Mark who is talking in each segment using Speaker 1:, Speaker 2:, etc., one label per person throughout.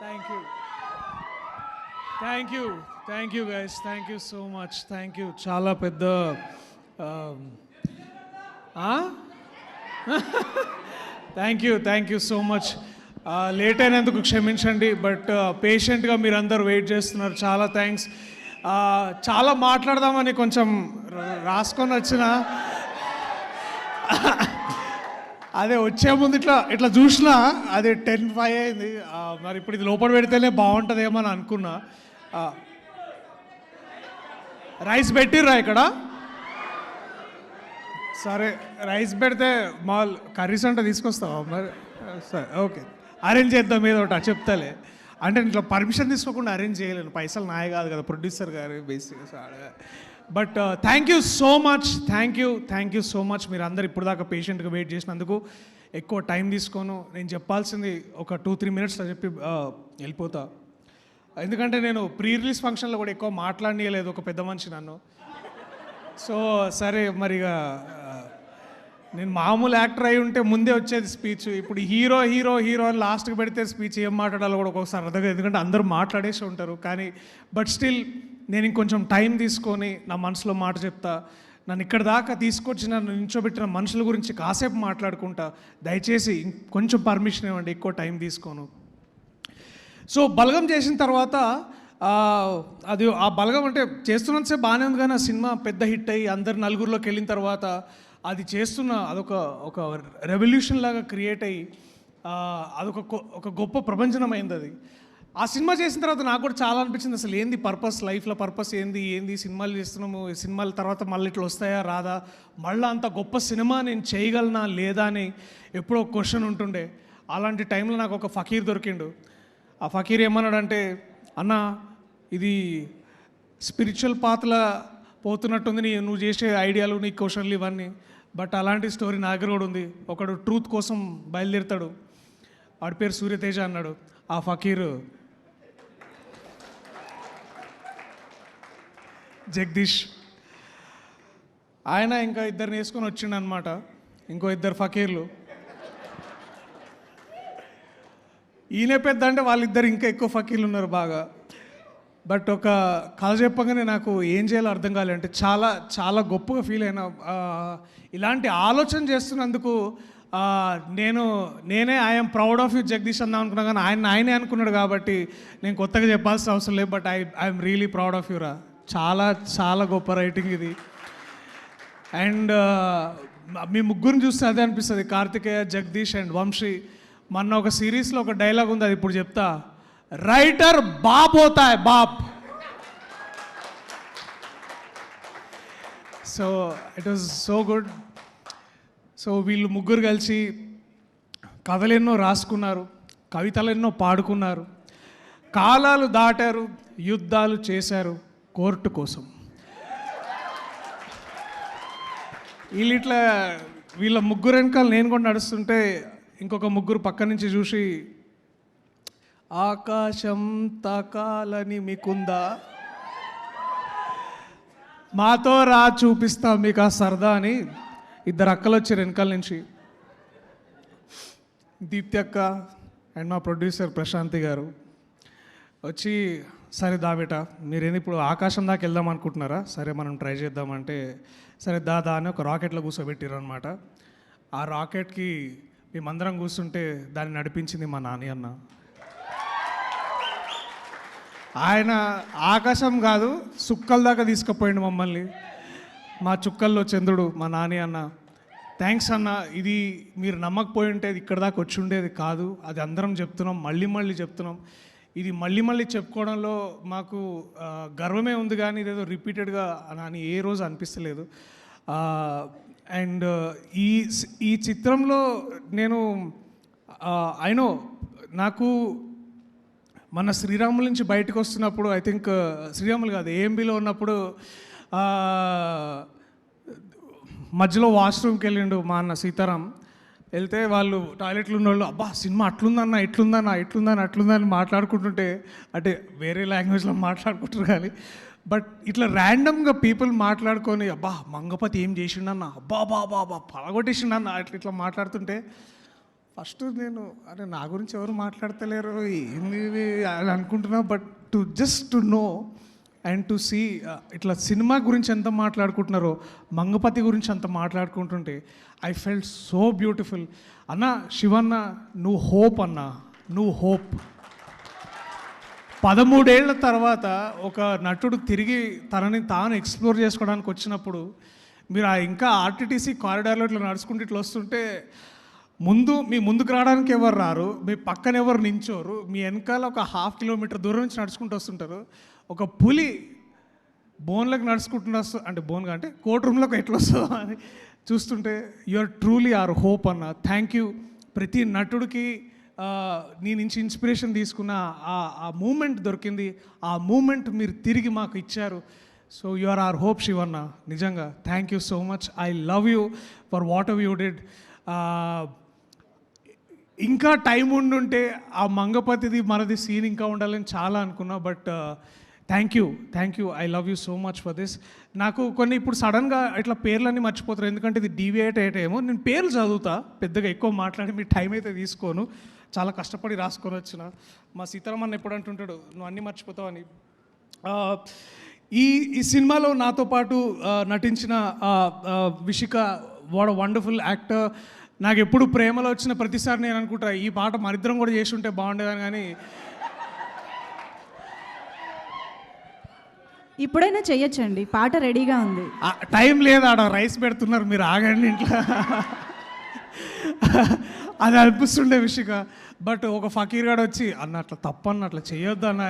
Speaker 1: Thank you thank you thank you guys, thank you so much, thank you. చాలా పెద్ద thank you so much. Late అయినందుకు క్షమించండి, but పేషెంట్గా మీరందరూ wait చేస్తున్నారు. చాలా థ్యాంక్స్. చాలా మాట్లాడదామని కొంచెం రాసుకొని వచ్చిన, అదే వచ్చే ముందు ఇట్లా ఇట్లా చూసినా అది 10:05 అయింది. మరి ఇప్పుడు ఇది లోపల పెడితేనే బాగుంటుందేమో అని అనుకున్నా. రైస్ పెట్టిర్రా ఇక్కడ? సరే, రైస్ పెడితే మా కర్రీస్ అంటే తీసుకొస్తావా మరి? సరే, ఓకే, అరేంజ్ చేద్దాం ఏదో ఒకటి చెప్తాలే. అంటే ఇట్లా పర్మిషన్ తీసుకోకుండా అరేంజ్ చేయలేను, పైసలు నాయ కాదు కదా, ప్రొడ్యూసర్ గారు బేసిక్గా. But thank you so much, thank you so much. మీరు అందరు ఇప్పుడు దాకా పేషెంట్గా వెయిట్ చేసినందుకు. ఎక్కువ టైం తీసుకోను, నేను చెప్పాల్సింది ఒక 2-3 మినిట్స్లో చెప్పి వెళ్ళిపోతా. ఎందుకంటే నేను ప్రీ రిలీజ్ ఫంక్షన్లో కూడా ఎక్కువ మాట్లాడనీయలేదు ఒక పెద్ద మనిషి నన్ను. సో సరే, మరిగా నేను మామూలు యాక్టర్ అయి ఉంటే ముందే వచ్చేది స్పీచ్. ఇప్పుడు హీరో హీరో హీరో అని లాస్ట్కి పెడితే స్పీచ్ ఏం మాట్లాడాలో కూడా ఒక్కొక్కసారి అర్థం, ఎందుకంటే అందరూ మాట్లాడేసి ఉంటారు. కానీ బట్ స్టిల్ నేను ఇంకొంచెం టైం తీసుకొని నా మనసులో మాట చెప్తా. నన్ను ఇక్కడ దాకా తీసుకొచ్చి నన్ను నించోబెట్టిన మనుషుల గురించి కాసేపు మాట్లాడుకుంటా. దయచేసి కొంచెం పర్మిషన్ ఇవ్వండి, ఎక్కువ టైం తీసుకోను. సో బలగం చేసిన తర్వాత అది ఆ బలగం అంటే చేస్తున్నంతసేపు బాగానే ఉంది, కానీ ఆ సినిమా పెద్ద హిట్ అయ్యి అందరు నలుగురిలోకి వెళ్ళిన తర్వాత అది చేస్తున్న అదొక రెవల్యూషన్ లాగా క్రియేట్ అయ్యి ఒక గొప్ప ప్రపంచమైంది అది. ఆ సినిమా చేసిన తర్వాత నాకు కూడా చాలా అనిపించింది, అసలు ఏంది పర్పస్, లైఫ్లో పర్పస్ ఏంది సినిమాలు చేస్తున్నాము, సినిమాల తర్వాత మళ్ళీ ఇట్లా వస్తాయా రాదా, మళ్ళీ అంత గొప్ప సినిమా నేను చేయగలనా లేదా అని ఎప్పుడో క్వశ్చన్ ఉంటుండే. అలాంటి టైంలో నాకు ఒక ఫకీర్ దొరికిండు. ఆ ఫకీర్ ఏమన్నాడంటే, అన్న ఇది స్పిరిచువల్ పాత్లా పోతున్నట్టుంది నువ్వు చేసే ఐడియాలు, నీ క్వశ్చన్లు ఇవన్నీ. బట్ అలాంటి స్టోరీ నా దగ్గర కూడా ఉంది. ఒకడు ట్రూత్ కోసం బయలుదేరుతాడు, వాడి పేరు సూర్యతేజ అన్నాడు. ఆ ఫకీర్ జగదీష్, ఆయన ఇంకా ఇద్దరిని వేసుకొని వచ్చిండు అనమాట, ఇంకో ఇద్దరు ఫకీర్లు. ఈయన పెద్ద అంటే వాళ్ళిద్దరు ఇంకా ఎక్కువ ఫకీర్లు ఉన్నారు బాగా. బట్ ఒక కథ చెప్పగానే నాకు ఏం చేయాలో అర్థం కాలే. అంటే చాలా చాలా గొప్పగా ఫీల్ అయినా. ఇలాంటి ఆలోచన చేస్తున్నందుకు నేనే I'm proud of you Jagadish అందాం అనుకున్నా, కానీ ఆయనే అనుకున్నాడు కాబట్టి నేను కొత్తగా చెప్పాల్సిన అవసరం లేదు. But I'm really proud of you రా. చాలా చాలా గొప్ప రైటింగ్ ఇది. అండ్ మీ ముగ్గురిని చూస్తే అదే అనిపిస్తుంది, కార్తికేయ, జగదీష్ అండ్ వంశీ. మొన్న ఒక సిరీస్లో ఒక డైలాగ్ ఉంది, అది ఇప్పుడు చెప్తా. రైటర్ బాప్ హోతా హై, బాప్. So it was so good. So వీళ్ళు ముగ్గురు కలిసి కథలెన్నో రాసుకున్నారు, కవితలెన్నో పాడుకున్నారు, కాలాలు దాటారు, యుద్ధాలు చేశారు కోర్టు కోసం. వీళ్ళ ముగ్గురు వెనకాల నేను కూడా నడుస్తుంటే ఇంకొక ముగ్గురు పక్క నుంచి చూసి, ఆకాశం తాకాలని మీకుందా, మాతో రా చూపిస్తా మీకు ఆ సరదా అని ఇద్దరు అక్కలు వచ్చారు వెనకాల నుంచి. దీప్తి అక్క అండ్ మా ప్రొడ్యూసర్ ప్రశాంతి గారు వచ్చి, సరే దాబేట మీరేంది ఇప్పుడు ఆకాశం దాకా వెళ్దాం అనుకుంటున్నారా, సరే మనం ట్రై చేద్దామంటే, సరే దాదా అని ఒక రాకెట్లో కూర్చోబెట్టారు అనమాట. ఆ రాకెట్కి మేమందరం కూర్చుంటే దాన్ని నడిపించింది మా నాని అన్న. ఆయన ఆకాశం కాదు చుక్కల దాకా తీసుకుపోయిండు మమ్మల్ని. మా చుక్కల్లో చంద్రుడు మా నాని అన్న. థ్యాంక్స్ అన్న. ఇది మీరు నమ్మకపోయి ఉంటే ఇక్కడ దాకా వచ్చి ఉండేది కాదు. అది అందరం చెప్తున్నాం, మళ్ళీ చెప్తున్నాం. ఇది మళ్ళీ చెప్పుకోవడంలో మాకు గర్వమే ఉంది, కానీ ఇదేదో రిపీటెడ్గా అని ఏ రోజు అనిపిస్తలేదు. అండ్ ఈ చిత్రంలో నేను అయినో నాకు మన శ్రీరాముల నుంచి బయటకు వస్తున్నప్పుడు, ఐ థింక్ శ్రీరాములు కాదు ఏఎంబీలో ఉన్నప్పుడు మధ్యలో వాష్రూమ్కి వెళ్ళిండు మా అన్న సీతారాం. వెళ్తే వాళ్ళు టాయిలెట్లు ఉన్నోళ్ళు, అబ్బా సినిమా అట్లుందని మాట్లాడుకుంటుంటే, అంటే వేరే లాంగ్వేజ్లో మాట్లాడుకుంటారు కానీ, బట్ ఇట్లా ర్యాండమ్గా పీపుల్ మాట్లాడుకొని, అబ్బా మంగపతి ఏం చేసిండన్న, అబ్బా పలగొట్టేసిండన్న, ఇట్లా మాట్లాడుతుంటే ఫస్ట్ నేను అరే నా గురించి ఎవరు మాట్లాడతలేరు ఏంది ఇది అని అనుకుంటున్నా, but to know and to see ఇట్లా సినిమా గురించి ఎంత మాట్లాడుకుంటున్నారో, మంగపతి గురించి అంత మాట్లాడుకుంటుంటే ఐ ఫెల్ట్ సో బ్యూటిఫుల్. అన్న శివన్న, నువ్వు హోప్ అన్న, నువ్వు హోప్. 13 ఏళ్ల తర్వాత ఒక నటుడు తిరిగి తనని తాను ఎక్స్ప్లోర్ చేసుకోవడానికి వచ్చినప్పుడు మీరు ఇంకా ఆర్టీటీసీ కారిడార్లో ఇట్లా నడుచుకుంటూ ఇట్లా వస్తుంటే మీ ముందుకు రావడానికి ఎవరు రారు, మీ పక్కన ఎవరు నించోరు, మీ వెనకాల ఒక 1/2 కిలోమీటర్ దూరం నుంచి నడుచుకుంటూ వస్తుంటారు. ఒక పులి బోన్లకు నడుచుకుంటున్న అంటే బోన్గా అంటే కోర్ట్ రూమ్లోకి ఎట్లా వస్తుందో అని చూస్తుంటే you are truly our hope అన్న. Thank you. ప్రతి నటుడికి నీ నుంచి ఇన్స్పిరేషన్ తీసుకున్న ఆ మూమెంట్ దొరికింది, ఆ మూమెంట్ మీరు తిరిగి మాకు ఇచ్చారు. So you are our hope Shivanna. నిజంగా thank you so much. I love you for whatever you did. ఇంకా టైం ఉండుంటే ఆ మంగపతిది మనది సీన్ ఇంకా ఉండాలని చాలా అనుకున్నా, but thank you. I love you so much for this. నాకు కొన్ని ఇప్పుడు సడన్గా ఇట్లా పేర్లన్నీ మర్చిపోతారు, ఎందుకంటే ఇది డీవియేట్ అయ్యేటేమో. నేను పేర్లు చదువుతా, పెద్దగా ఎక్కువ మాట్లాడి మీ టైం అయితే తీసుకోను, చాలా కష్టపడి రాసుకొని వచ్చిన. మా సీతారామన్న ఎప్పుడు అంటుంటాడు నువ్వు అన్నీ మర్చిపోతావు అని. ఈ సినిమాలో నాతో పాటు నటించిన విషిక, వాట్ వండర్ఫుల్ యాక్టర్. నాకు ఎప్పుడు ప్రేమలో వచ్చిన ప్రతిసారి నేను అనుకుంటా ఈ పాట మరిద్దరం కూడా చేసి ఉంటే బాగుండేదని, కానీ
Speaker 2: ఇప్పుడైనా చెయ్యొచ్చండి, పాట రెడీగా ఉంది.
Speaker 1: టైం లేదు, ఆడ రైస్ పెడుతున్నారు, మీరు ఆగండి ఇంట్లో అది అనిపిస్తుండే విషిక. బట్ ఒక ఫకీర్ గాడు వచ్చి అన్న అట్లా తప్పన్న, అట్లా చేయొద్దు అన్న,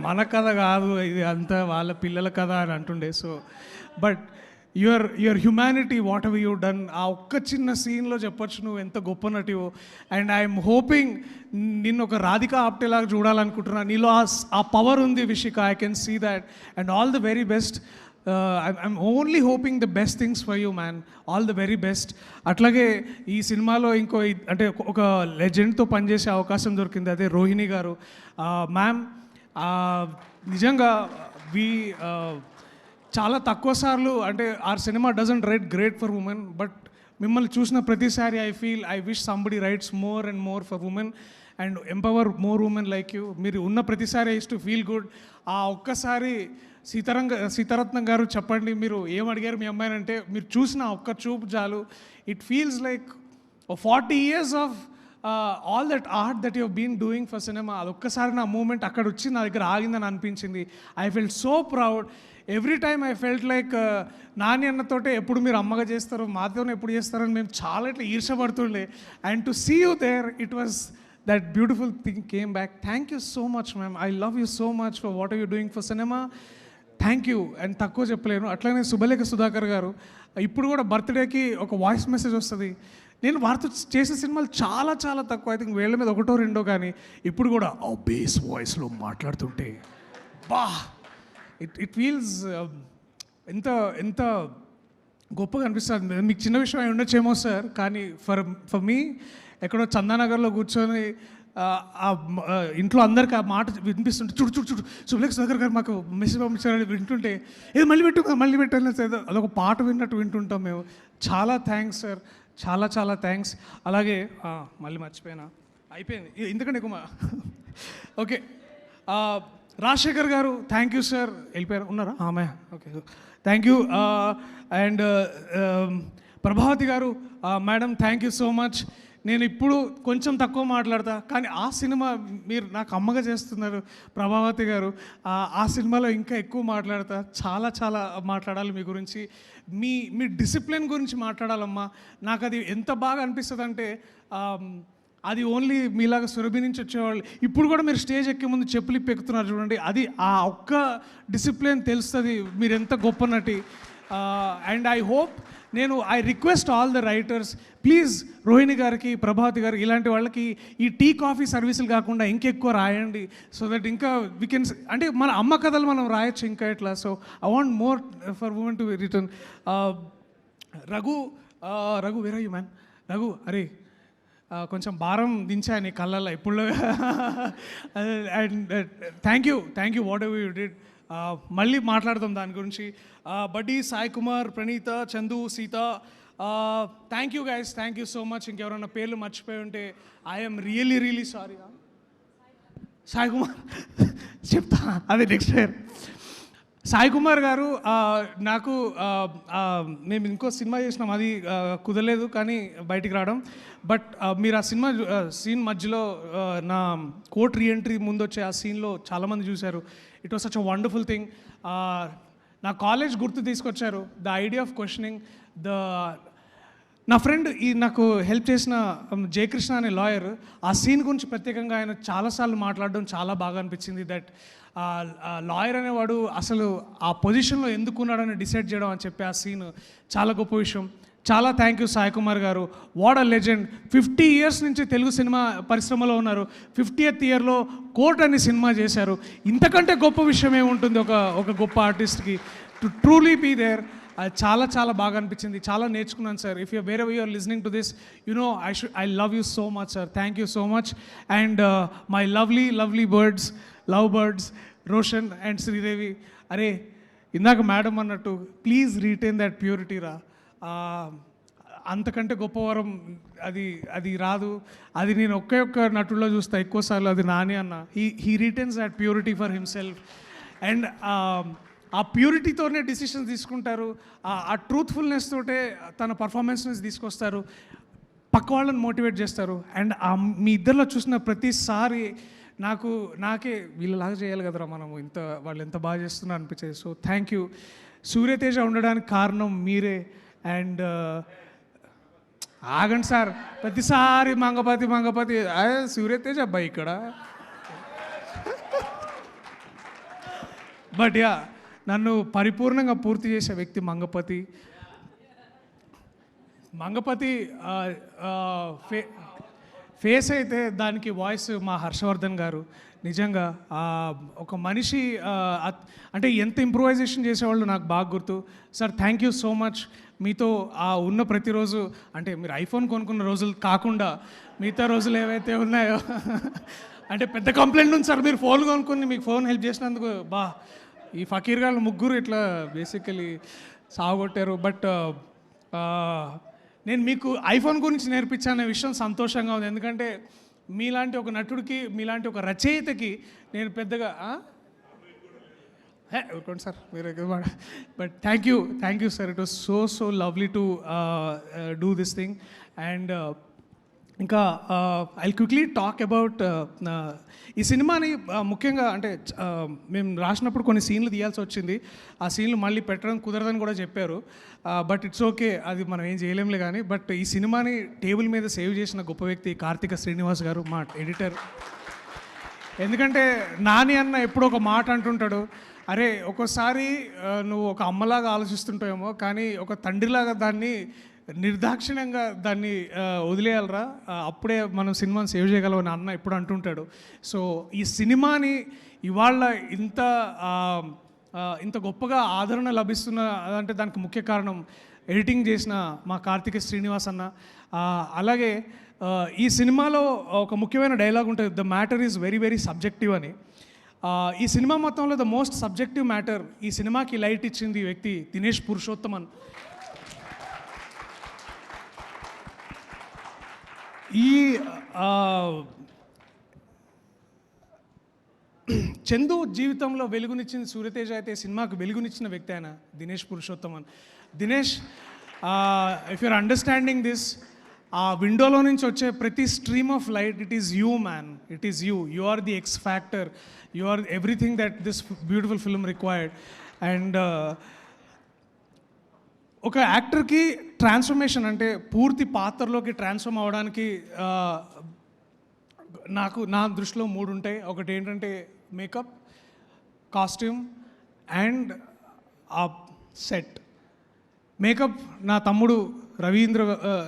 Speaker 1: మన కథ కాదు ఇది, అంతా వాళ్ళ పిల్లల కథ అని అంటుండే. So but your humanity, what ever you done, ఆ ఒక్క చిన్న సీన్లో చెప్పొచ్చు నువ్వు ఎంత గొప్ప నటివో. అండ్ ఐఎమ్ హోపింగ్ నిన్ను ఒక రాధికా ఆప్టేలాగా చూడాలనుకుంటున్నా. నీలో ఆ పవర్ ఉంది Vishika, I can see that. And all the very best. I'm only hoping the best things for you man. All the very best. అట్లాగే ఈ సినిమాలో అంటే ఒక లెజెండ్తో పనిచేసే అవకాశం దొరికింది, అదే రోహిణి గారు. మ్యామ్ నిజంగా చాలా తక్కువ సార్లు అంటే our cinema doesn't write great for women, but మిమ్మల్ని చూసిన ప్రతిసారి I wish somebody writes more and more for women and empower more women like you. మీరు ఉన్న ప్రతిసారి I use to feel good. ఆ ఒక్కసారి సీతారత్నం గారు చెప్పండి, మీరు ఏం అడిగారు మీ అమ్మాయిని అంటే, మీరు చూసిన ఒక్క చూపు చాలు, it feels like 40 years of all that art that you been doing for cinema. అదొక్కసారి నా మూమెంట్ అక్కడ వచ్చి నా దగ్గర ఆగిందని అనిపించింది. I felt so proud. Every time I felt like Nani అన్నతోటే ఎప్పుడు మీరు అమ్మగా చేస్తారు, మాతోనే ఎప్పుడు చేస్తారని మేము చాలా ఇట్లా ఈర్షపడుతుండే. And to see you there, it was that beautiful thing came back. Thank you so much ma'am. I love you so much for what are you doing for cinema. Thank you. And తక్కువ చెప్పలేను. అట్లానే శుభలేఖ సుధాకర్ గారు, ఇప్పుడు కూడా బర్త్డేకి ఒక voice message వస్తుంది. నేను వారితో చేసిన సినిమాలు చాలా చాలా తక్కువ, ఐ థింక్ వేళ్ళ మీద 1 2 కానీ ఇప్పుడు కూడా ఆ బేస్ వాయిస్లో మాట్లాడుతుంటే బా ఇట్ ఫీల్స్ ఎంత గొప్పగా అనిపిస్తుంది. మీకు చిన్న విషయం అయి ఉండొచ్చేమో సార్, కానీ ఫర్ మీ ఎక్కడో చందానగర్లో కూర్చొని ఇంట్లో అందరికి ఆ మాట వినిపిస్తుంటే చూడు శుభలేఖ సుధాకర్ గారు మాకు మెసేజ్ పంపించారని వింటుంటే ఏదో మళ్ళీ పెట్టాను అదొక పాట విన్నట్టు వింటుంటాం మేము. చాలా థ్యాంక్స్ సార్, చాలా చాలా థ్యాంక్స్. అలాగే మళ్ళీ మర్చిపోయినా, అయిపోయింది ఎందుకంటే ఎక్కువ. ఓకే, రాజశేఖర్ గారు థ్యాంక్ యూ సార్. వెళ్ళిపోయారు, ఉన్నారా? ఆమె okay, thank you. And Prabhavati గారు, madam thank you so much. నేను ఇప్పుడు కొంచెం తక్కువ మాట్లాడతా, కానీ ఆ సినిమా మీరు నాకు అమ్మగా చేస్తున్నారు ప్రభావతి గారు. ఆ సినిమాలో ఇంకా ఎక్కువ మాట్లాడతా, చాలా చాలా మాట్లాడాలి మీ గురించి. మీ డిసిప్లిన్ గురించి మాట్లాడాలమ్మా. నాకు అది ఎంత బాగా అనిపిస్తుంది అంటే, అది ఓన్లీ మీలాగా సురభి నుంచి వచ్చేవాళ్ళు ఇప్పుడు కూడా మీరు స్టేజ్ ఎక్కే ముందు చెప్పులు ఎక్కుతున్నారు చూడండి, అది ఆ ఒక్క డిసిప్లిన్ తెలుస్తుంది మీరు ఎంత గొప్ప నటి. And I request all the writers, please Rohini గారికి, ప్రభావతి గారికి, ఇలాంటి వాళ్ళకి ఈ టీ కాఫీ సర్వీసులు కాకుండా ఇంకెక్కువ రాయండి. సో దట్ ఇంకా వీ కెన్, అంటే మన అమ్మ కథలు మనం రాయొచ్చు ఇంకా ఇట్లా. So I want more for women to return. Raghu where are you man? Raghu, అరే కొంచెం భారం దించా నీ కళ్ళల్లో ఇప్పుడు. And thank you whatever you did. మళ్ళీ మాట్లాడదాం దాని గురించి. Buddy, Sai Kumar, Praneetha, Chandu, Seetha, thank you guys, thank you so much. ఇంకెవరైనా పేర్లు మర్చిపోయి ఉంటే I'm really sorry. Sai Kumar చెప్తా, అదే నెక్స్ట్ ఇయర్. సాయి కుమార్ గారు నాకు మేము ఇంకో సినిమా చేసినాం, అది కుదరలేదు కానీ బయటికి రావడం. బట్ మీరు ఆ సినిమా సీన్ మధ్యలో నా కోర్ట్ రీఎంట్రీ ముందు వచ్చే ఆ సీన్లో చాలామంది చూశారు. It was such a wonderful thing. నా కాలేజ్ గుర్తు తీసుకొచ్చారు. ద ఐడియా ఆఫ్ క్వశ్చనింగ్ నా ఫ్రెండ్ నాకు హెల్ప్ చేసిన జయకృష్ణ అనే లాయర్, ఆ సీన్ గురించి ప్రత్యేకంగా ఆయన చాలాసార్లు మాట్లాడడం చాలా బాగా అనిపించింది. దట్ లాయర్ అనేవాడు అసలు ఆ పొజిషన్లో ఎందుకు ఉన్నాడని డిసైడ్ చేయడం అని చెప్పి ఆ సీన్ చాలా గొప్ప విషయం. చాలా థ్యాంక్ యూ సాయి కుమార్ గారు, వాట్ అ లెజెండ్. 50 years నుంచి తెలుగు సినిమా పరిశ్రమలో ఉన్నారు. 50th yearలో కోర్ట్ అనే సినిమా చేశారు. ఇంతకంటే గొప్ప విషయం ఏముంటుంది ఒక గొప్ప ఆర్టిస్ట్కి, టు ట్రూలీ బీ దేర్. చాలా బాగా అనిపించింది, చాలా నేర్చుకున్నాను sir. If you were you're listening to this, I love you so much sir. Thank you so much. And my lovely birds, love birds, Roshan and Sridevi. అరే ఇందాక మేడం అన్నట్టు ప్లీజ్ రీటైన్ దట్ ప్యూరిటీ రా. అంతకంటే గొప్ప వరం అది రాదు. అది నేను ఒక్క నటుల్లో చూస్తా ఎక్కువసార్లు, అది నాని అన్న. He retains that purity for himself. And ఆ ప్యూరిటీతోనే డిసిషన్స్ తీసుకుంటారు. ఆ ట్రూత్ఫుల్నెస్ తోటే తన పర్ఫార్మెన్స్ని తీసుకొస్తారు, పక్క వాళ్ళని మోటివేట్ చేస్తారు. అండ్ మీ ఇద్దరిలో చూసిన ప్రతిసారి నాకే వీళ్ళలాగా చేయాలి కదరా మనం, వాళ్ళు ఎంత బాగా చేస్తున్నారు అనిపించేది. So thank you. సూర్యతేజ ఉండడానికి కారణం మీరే. అండ్ ఆగండి సార్, ప్రతిసారి మంగపతి సూర్యతేజ అబ్బాయి ఇక్కడ. బట్ యా, నన్ను పరిపూర్ణంగా పూర్తి చేసే వ్యక్తి మంగపతి. ఫేస్ అయితే దానికి వాయిస్ మా హర్షవర్ధన్ గారు. నిజంగా ఒక మనిషి అంటే ఎంత ఇంప్రూవైజేషన్ చేసేవాళ్ళు నాకు బాగా గుర్తు. Sir thank you so much. మీతో ఉన్న ప్రతిరోజు, అంటే మీరు ఐఫోన్ కొనుక్కున్న రోజులు కాకుండా మిగతా రోజులు ఏవైతే ఉన్నాయో అంటే పెద్ద కంప్లైంట్ ఉంది సార్, మీరు ఫోన్ కొనుక్కుని మీకు ఫోన్ హెల్ప్ చేసినందుకు ఈ ఫకీర్ గారు ముగ్గురు ఇట్లా బేసికలీ సాగొట్టారు. బట్ నేను మీకు ఐఫోన్ గురించి నేర్పించానే విషయం సంతోషంగా ఉంది. ఎందుకంటే మీలాంటి ఒక నటుడికి, మీలాంటి ఒక రచయితకి నేను పెద్దగా ఊరుకోండి సార్ మీరు. But thank you sir. It was so lovely to do this thing. And ఇంకా ఐ క్విక్లీ టాక్ అబౌట్ ఈ సినిమాని. ముఖ్యంగా అంటే మేము రాసినప్పుడు కొన్ని సీన్లు తీయాల్సి వచ్చింది. ఆ సీన్లు మళ్ళీ పెట్టడం కుదరదని కూడా చెప్పారు. బట్ ఇట్స్ ఓకే, అది మనం ఏం చేయలేంలే కానీ. బట్ ఈ సినిమాని టేబుల్ మీద సేవ్ చేసిన గొప్ప వ్యక్తి కార్తిక శ్రీనివాస్ గారు, మా ఎడిటర్. ఎందుకంటే నాని అన్న ఎప్పుడు ఒక మాట అంటుంటాడు, అరే ఒక్కోసారి నువ్వు ఒక అమ్మలాగా ఆలోచిస్తుంటావేమో కానీ ఒక తండ్రిలాగా దాన్ని నిర్దాక్షిణ్యంగా దాన్ని వదిలేయాలరా, అప్పుడే మనం సినిమాని సేవ్ చేయగలమని అన్న ఎప్పుడు అంటుంటాడు. సో ఈ సినిమాని ఇవాళ ఇంత గొప్పగా ఆదరణ లభిస్తున్న అంటే దానికి ముఖ్య కారణం ఎడిటింగ్ చేసిన మా కార్తిక శ్రీనివాస్ అన్న. అలాగే ఈ సినిమాలో ఒక ముఖ్యమైన డైలాగ్ ఉంటుంది, the matter is very subjective అని. ఈ సినిమా మొత్తంలో ద మోస్ట్ సబ్జెక్టివ్ మ్యాటర్, ఈ సినిమాకి లైట్ ఇచ్చింది ఈ వ్యక్తి దినేష్ పురుషోత్తమన్. ఈ చందు జీవితంలో వెలుగునిచ్చింది సూర్యతేజ అయితే, సినిమాకు వెలుగునిచ్చిన వ్యక్తి ఆయన Dinesh Purushothaman. Dinesh, if you're understanding this, ఆ విండోలో నుంచి వచ్చే ప్రతి stream of light, it is you man, it is you are the X factor, you are everything that this beautiful film required. And ఒక యాక్టర్కి ట్రాన్స్ఫర్మేషన్ అంటే పూర్తి పాత్రలోకి ట్రాన్స్ఫార్మ్ అవ్వడానికి నా దృష్టిలో 3 ఉంటాయి. ఒకటి ఏంటంటే makeup, costume and set. Makeup నా తమ్ముడు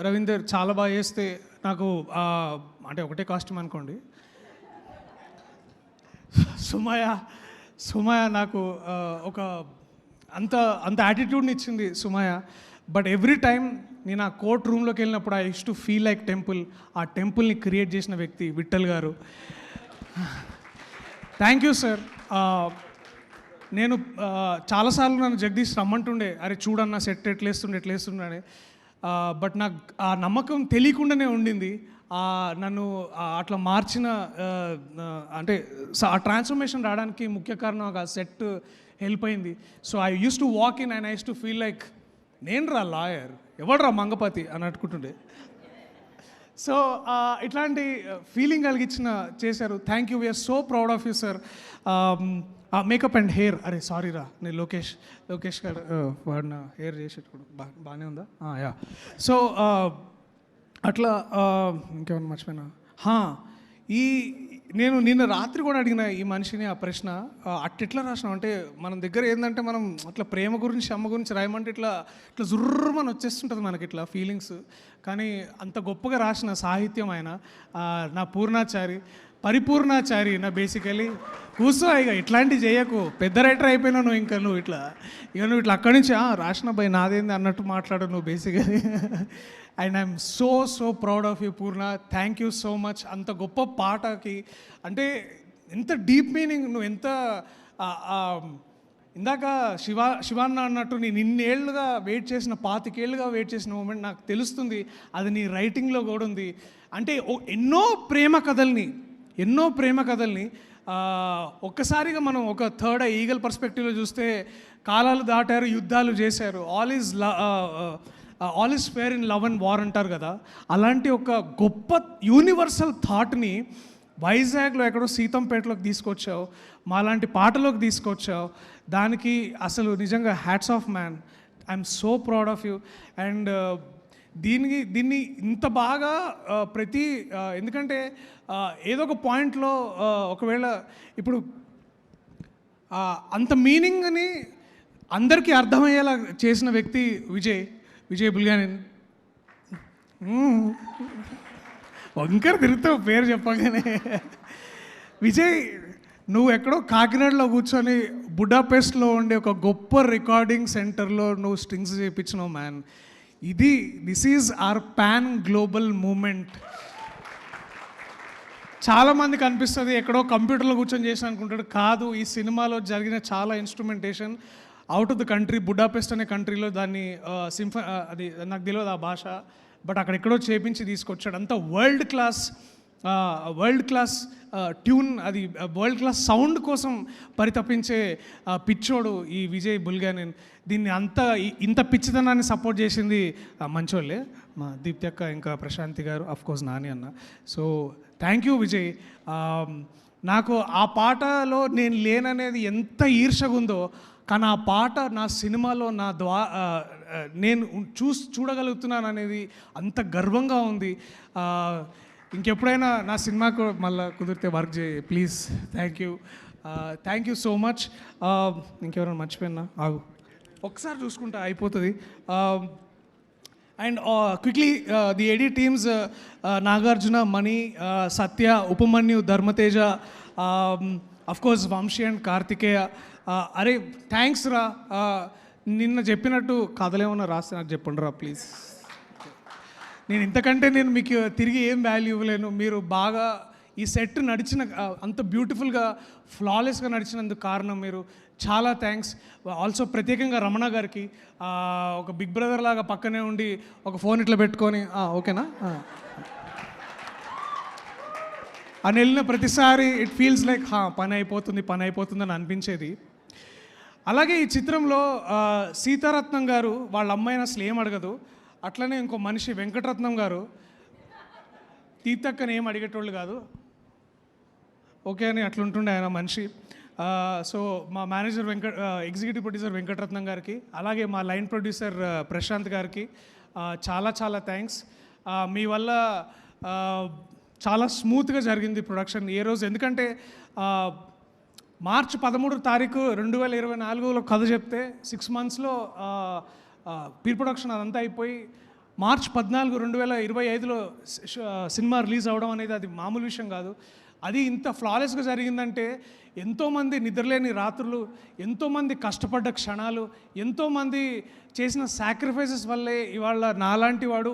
Speaker 1: రవీందర్ చాలా బాగా చేస్తే నాకు అంటే ఒకటే కాస్ట్యూమ్ అనుకోండి. సుమయ నాకు ఒక అంత యాటిట్యూడ్ని ఇచ్చింది సుమయ. బట్ ఎవ్రీ టైం నేను ఆ కోర్ట్ రూమ్లోకి వెళ్ళినప్పుడు I use to feel like temple. ఆ టెంపుల్ని క్రియేట్ చేసిన వ్యక్తి విఠల్ గారు. Thank you sir. నేను చాలాసార్లు నన్ను జగదీష్ రమ్మంటుండే, అరే చూడన్నా సెట్ ఎట్లేస్తుండే అని. బట్ నాకు ఆ నమ్మకం తెలియకుండానే ఉండింది. నన్ను అట్లా మార్చిన అంటే ఆ ట్రాన్స్ఫర్మేషన్ రావడానికి ముఖ్య కారణం ఆ సెట్ హెల్ప్ అయింది. So I use to walk in and I use to feel like నేను రా లాయర్, ఎవడరా మంగపతి అని అనుకుంటుండే. సో ఇట్లాంటి ఫీలింగ్ కలిగించిన చేశారు. Thank you, we're so proud of you sir. Makeup and hair, అరే సారీ రా, నేను లోకేష్ గారు వాడిన హెయిర్ చేసేటప్పుడు బాగానే ఉందా? యా. సో అట్లా ఇంకేమన్నా మర్చిపోయినా, నేను నిన్న రాత్రి కూడా అడిగిన ఈ మనిషిని ఆ ప్రశ్న, అట్టెట్లా రాసినాం అంటే మన దగ్గర ఏంటంటే మనం అట్లా ప్రేమ గురించి అమ్మ గురించి రాయమంటే ఇట్లా జుర్రమని వచ్చేస్తుంటుంది మనకి ఇట్లా ఫీలింగ్స్. కానీ అంత గొప్పగా రాసిన సాహిత్యం ఆయన. నా పరిపూర్ణాచారి నా బేసికలీ. కూర్చో ఇక ఇట్లాంటివి చేయకు, పెద్ద రైటర్ అయిపోయినా నువ్వు, ఇంకా నువ్వు ఇట్లా అక్కడి నుంచి రాసిన బై నాదేంది అన్నట్టు మాట్లాడు నువ్వు basically. And I'm so proud of you Purna, thank you so much. అంత గొప్ప పాటకి అంటే ఎంత డీప్ మీనింగ్, నువ్వు ఎంత ఇందాక శివాన్న అన్నట్టు నేను ఇన్నేళ్లుగా వెయిట్ చేసిన 25 ఏళ్ళుగా వెయిట్ చేసిన మూమెంట్ నాకు తెలుస్తుంది, అది నీ రైటింగ్లో కూడా ఉంది. అంటే ఎన్నో ప్రేమ కథల్ని ఒక్కసారిగా మనం ఒక థర్డ్ ఈగల్ పర్స్పెక్టివ్లో చూస్తే కాలాలు దాటారు, యుద్ధాలు చేశారు, all is fair in love and war అంటారు కదా. అలాంటి ఒక గొప్ప యూనివర్సల్ థాట్ని వైజాగ్లో ఎక్కడో సీతంపేటలోకి తీసుకొచ్చావు, మాలాంటి పాటలోకి తీసుకొచ్చావు. దానికి అసలు నిజంగా hats off man. I'm so proud of you. And దీన్ని ఇంత బాగా ఎందుకంటే ఏదో ఒక పాయింట్లో ఒకవేళ ఇప్పుడు అంత మీనింగ్ని అందరికీ అర్థమయ్యేలా చేసిన వ్యక్తి విజయ్ బుల్గానిన్. వంకర తిరుగుతావు పేరు చెప్పగానే. విజయ్, నువ్వు ఎక్కడో కాకినాడలో కూర్చొని బుడాపెస్ట్లో ఉండే ఒక గొప్ప రికార్డింగ్ సెంటర్లో నువ్వు స్ట్రింగ్స్ చేయించినావు man. This is our pan global moment. చాలామందికి అనిపిస్తుంది ఎక్కడో కంప్యూటర్లో కూర్చొని చేసిన అనుకుంటాడు. కాదు, ఈ సినిమాలో జరిగిన చాలా instrumentation out of the country, Budapest అనే కంట్రీలో దాన్ని అది నాకు తెలియదు ఆ భాష, బట్ అక్కడెక్కడో చేపించి తీసుకొచ్చాడు. అంత వరల్డ్ క్లాస్ ట్యూన్, అది వరల్డ్ క్లాస్ సౌండ్ కోసం పరితపించే పిచ్చోడు ఈ విజయ్ బుల్గానిన్. దీన్ని ఇంత పిచ్చితనాన్ని సపోర్ట్ చేసింది మంచోళ్ళే, మా దీప్తి అక్క, ఇంకా ప్రశాంతి గారు, అఫ్కోర్స్ నాని అన్న. So thank you Vijay. నాకు ఆ పాటలో నేను లేననేది ఎంత ఈర్షగా ఉందో, కానీ ఆ పాట నా సినిమాలో నేను చూడగలుగుతున్నాను అనేది అంత గర్వంగా ఉంది. ఇంకెప్పుడైనా నా సినిమాకు మళ్ళీ కుదిరితే వర్క్ చేయి please. Thank you so much. ఇంకెవరైనా మర్చిపోయినా ఆగు, ఒకసారి చూసుకుంటా అయిపోతుంది. And quickly the AD teams, Nagarjuna, Mani, Satya, Upamanyu, Dharmateja, of course Vamshi and Karthikeya. అరే థ్యాంక్స్ రా. నిన్న చెప్పినట్టు కథలేమన్నా రాస్తే నాకు చెప్పండి రా ప్లీజ్. నేను ఇంతకంటే మీకు తిరిగి ఏం వాల్యూ ఇవ్వలేను. మీరు బాగా ఈ సెట్ నడిచిన అంత బ్యూటిఫుల్గా ఫ్లాలెస్గా నడిచినందుకు కారణం మీరు. చాలా థ్యాంక్స్. ఆల్సో ప్రత్యేకంగా రమణ గారికి, ఒక బిగ్ బ్రదర్ లాగా పక్కనే ఉండి ఒక ఫోన్ ఇట్లా పెట్టుకొని ఓకేనా అని వెళ్ళిన ప్రతిసారి ఇట్ ఫీల్స్ లైక్ పని అయిపోతుంది అని అనిపించేది. అలాగే ఈ చిత్రంలో సీతారత్నం గారు వాళ్ళ అమ్మాయిని అసలు ఏం అడగదు. అట్లనే ఇంకో మనిషి వెంకటరత్నం గారు తీర్థక్కని ఏం అడిగేటోళ్ళు కాదు, ఓకే అని అట్లుంటుండే ఆయన మనిషి. సో మా మేనేజర్ ఎగ్జిక్యూటివ్ ప్రొడ్యూసర్ వెంకటరత్నం గారికి, అలాగే మా లైన్ ప్రొడ్యూసర్ ప్రశాంత్ గారికి చాలా థ్యాంక్స్. మీ వల్ల చాలా స్మూత్గా జరిగింది ప్రొడక్షన్ ఏ రోజు. ఎందుకంటే మార్చి 13 తారీఖు 2024లో కథ చెప్తే 6 monthsలో ప్రీ ప్రొడక్షన్ అదంతా అయిపోయి మార్చి 14, 2025లో సినిమా రిలీజ్ అవ్వడం అనేది అది మామూలు విషయం కాదు. అది ఇంత ఫ్లాలెస్గా జరిగిందంటే ఎంతోమంది నిద్రలేని రాత్రులు, ఎంతోమంది కష్టపడ్డ క్షణాలు, ఎంతోమంది చేసిన సాక్రిఫైసెస్ వల్లే ఇవాళ నాలాంటి వాడు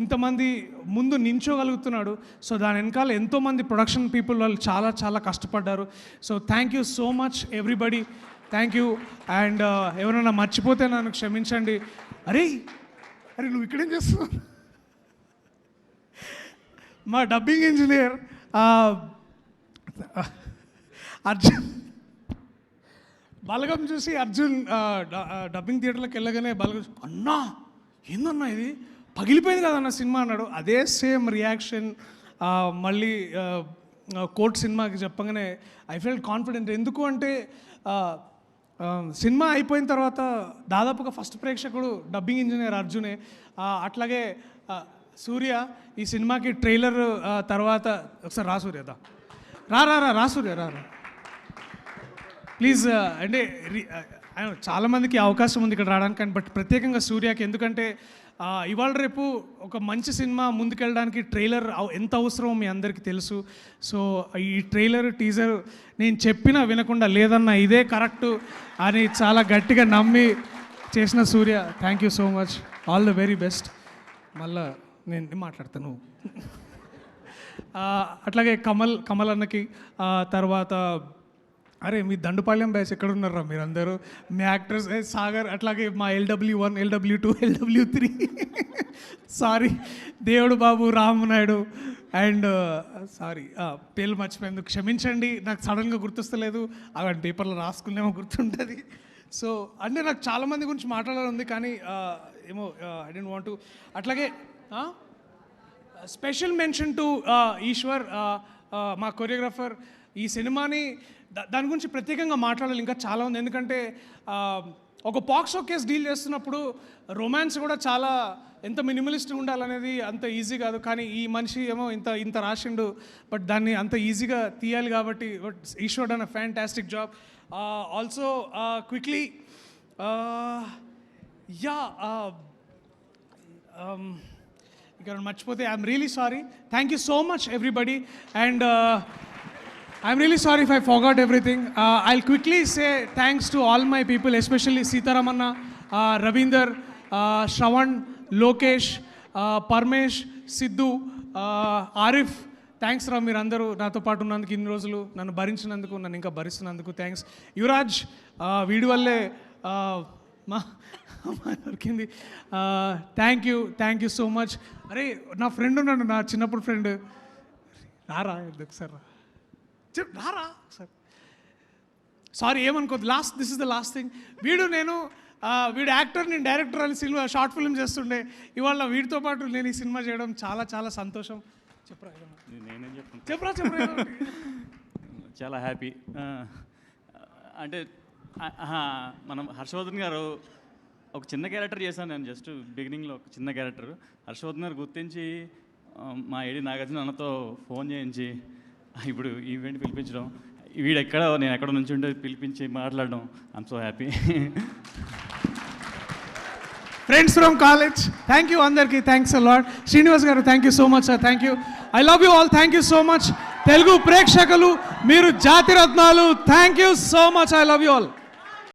Speaker 1: ఇంతమంది ముందు నించోగలుగుతున్నాడు. సో దాని వెనకాల ఎంతోమంది ప్రొడక్షన్ పీపుల్ వాళ్ళు చాలా కష్టపడ్డారు. So thank you so much everybody, thank you. And ఎవరైనా మర్చిపోతే నన్ను క్షమించండి. అరే అరే నువ్వు ఇక్కడేం చేస్తున్నావు? మా డబ్బింగ్ ఇంజనీర్ అర్జున్ బలగం చూసి అర్జున్ డబ్బింగ్ థియేటర్లోకి వెళ్ళగానే బలగం అన్నా ఏందన్నా ఇది పగిలిపోయింది కదన్న సినిమా అన్నాడు. అదే సేమ్ రియాక్షన్ మళ్ళీ కోర్ట్ సినిమాకి చెప్పగానే ఐ ఫెల్ట్ కాన్ఫిడెంట్. ఎందుకు అంటే సినిమా అయిపోయిన తర్వాత దాదాపుగా ఫస్ట్ ప్రేక్షకుడు డబ్బింగ్ ఇంజనీర్ అర్జునే. అట్లాగే సూర్య ఈ సినిమాకి ట్రైలర్ తర్వాత ఒకసారి రా సూర్య రా సూర్య రా ప్లీజ్. అంటే చాలామందికి అవకాశం ఉంది ఇక్కడ రావడానికి, కానీ బట్ ప్రత్యేకంగా సూర్యకి ఎందుకంటే ఇవాళ రేపు ఒక మంచి సినిమా ముందుకెళ్ళడానికి ట్రైలర్ ఎంత అవసరమో మీ అందరికీ తెలుసు. సో ఈ ట్రైలర్ టీజర్ నేను చెప్పినా వినకుండా లేదన్నా ఇదే కరెక్టు అని చాలా గట్టిగా నమ్మి చేసిన Surya, thank you so much, all the very best. మళ్ళా నేను మాట్లాడతాను. అట్లాగే కమల్ అన్నకి, తర్వాత అరే మీ దండుపాళ్యం బ్యాచ్ ఎక్కడ ఉన్నారా మీరందరూ, మీ యాక్టర్స్ సాగర్, అట్లాగే మా LW1, LW2, LW3 సారీ దేవుడు బాబు, రామనాయుడు అండ్ సారీ పేర్లు మర్చిపోయేందుకు క్షమించండి. నాకు సడన్గా గుర్తొస్తలేదు, అవన్నీ పేపర్లో రాసుకునేమో గుర్తుంటుంది. సో అంటే నాకు చాలామంది గురించి మాట్లాడాలని ఉంది కానీ ఏమో ఐ డోంట్ వాంట్ టు. అట్లాగే స్పెషల్ మెన్షన్ టు ఈశ్వర్, మా కొరియోగ్రాఫర్. ఈ సినిమాని దాని గురించి ప్రత్యేకంగా మాట్లాడాలి, ఇంకా చాలా ఉంది. ఎందుకంటే ఒక పాక్సో కేసు డీల్ చేస్తున్నప్పుడు రొమాన్స్ కూడా చాలా ఎంత మినిమలిస్ట్గా ఉండాలనేది అంత ఈజీ కాదు. కానీ ఈ మనిషి ఏమో ఇంత రాసిండు, బట్ దాన్ని అంత ఈజీగా తీయాలి కాబట్టి but Eshwar done a fantastic job. Also quickly ఇక్కడ మర్చిపోతే I'm really sorry. Thank you so much everybody and I'm really sorry if I forgot everything. I'll quickly say thanks to all my people, especially Sitaramanna, Ravinder, Shravan, Lokesh, Parmesh, Sidhu, Arif. Thanks రా మీరందరూ నాతో పాటు ఉన్నందుకు, ఇన్ని రోజులు నన్ను భరించినందుకు, నన్ను ఇంకా భరిస్తున్నందుకు థ్యాంక్స్. యువరాజ్ వీడి వల్లే మా దొరికింది. Thank you so much. అరే నా ఫ్రెండ్ ఉన్నాడు, నా చిన్నప్పుడు ఫ్రెండ్, రారా ఎందుకు సార్ రారా సార్, సారీ ఏమనుకోద్దు. This is the last thing. వీడు యాక్టర్, నేను డైరెక్టర్ అని సినిమా షార్ట్ ఫిల్మ్ చేస్తుండే. ఇవాళ వీడితో పాటు నేను ఈ సినిమా చేయడం చాలా చాలా సంతోషం. చెప్పరా
Speaker 3: చాలా హ్యాపీ. అంటే మనం హర్షవర్ధన్ గారు ఒక చిన్న క్యారెక్టర్ చేశాను నేను, జస్ట్ బిగినింగ్లో ఒక చిన్న క్యారెక్టర్. హర్షవర్ధన్ గారు గుర్తించి మా ఏడి నాగార్జున అన్నతో ఫోన్ చేయించి ఇప్పుడు ఈవెంట్ పిలిపించడం, నేను ఎక్కడ నుంచి ఉంటే పిలిపించి మాట్లాడడం, I'm so happy.
Speaker 1: Friends from college, thank you అందరికీ, థ్యాంక్స్ అ లాట్. శ్రీనివాస్ గారు thank you so much sir, thank you. I love you all, thank you so much. Telugu ప్రేక్షకులు మీరు జాతి రత్నాలు, thank you so much, I love you all.